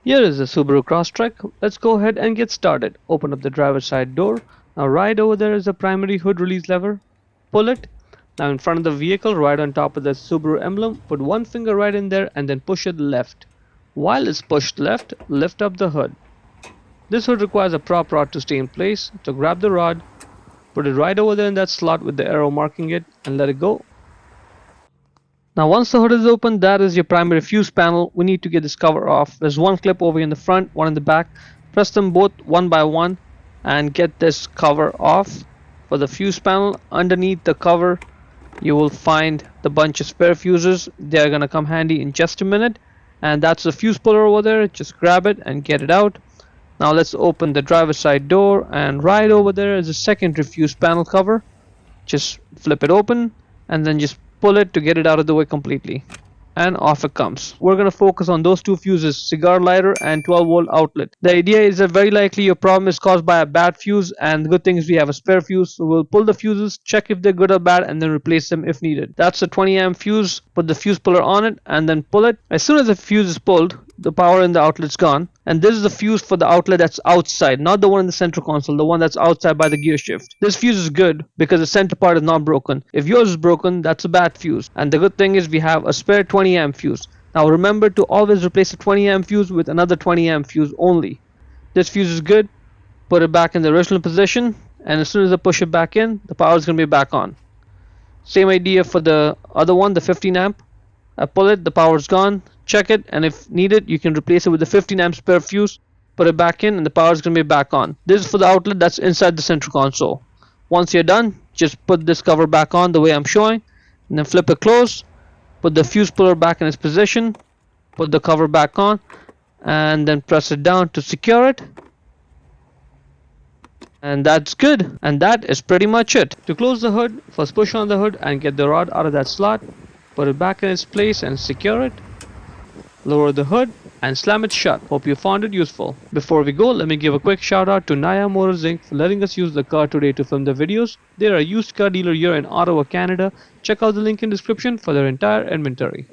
Here is the Subaru Crosstrek. Let's go ahead and get started. Open up the driver's side door. Now right over there is the primary hood release lever. Pull it. Now in front of the vehicle, right on top of the Subaru emblem, put one finger right in there and then push it left. While it's pushed left, lift up the hood. This hood requires a prop rod to stay in place, so grab the rod, put it right over there in that slot with the arrow marking it, and let it go. Now once the hood is open, that is your primary fuse panel. We need to get this cover off. There's one clip over here in the front, one in the back. Press them both one by one and get this cover off. For the fuse panel, underneath the cover you will find the bunch of spare fuses. They're gonna come handy in just a minute. And that's the fuse puller over there. Just grab it and get it out. Now let's open the driver's side door, and right over there is a secondary fuse panel cover. Just flip it open and then just pull it to get it out of the way completely, and off it comes. We're going to focus on those two fuses, cigar lighter and 12-volt outlet. The idea is that very likely your problem is caused by a bad fuse, and the good thing is we have a spare fuse, so we'll pull the fuses, check if they're good or bad, and then replace them if needed. That's a 20 amp fuse. Put the fuse puller on it and then pull it. As soon as the fuse is pulled, the power in the outlet's gone, and this is the fuse for the outlet that's outside, not the one in the center console, the one that's outside by the gear shift. This fuse is good because the center part is not broken. If yours is broken, that's a bad fuse, and the good thing is we have a spare 20 amp fuse. Now remember to always replace a 20 amp fuse with another 20 amp fuse only. This fuse is good. Put it back in the original position, and as soon as I push it back in, the power is going to be back on. Same idea for the other one, the 15 amp. I pull it, the power is gone. Check it, and if needed you can replace it with the 15 amp spare fuse. Put it back in and the power is going to be back on. This is for the outlet that's inside the center console. Once you're done, just put this cover back on the way I'm showing, and then flip it closed. Put the fuse puller back in its position. Put the cover back on, and then press it down to secure it. And that's good, and that is pretty much it. To close the hood, first push on the hood and get the rod out of that slot. Put it back in its place and secure it. Lower the hood and slam it shut. Hope you found it useful. Before we go, let me give a quick shout out to Naya Motors Inc. for letting us use the car today to film the videos. They are a used car dealer here in Ottawa, Canada. Check out the link in description for their entire inventory.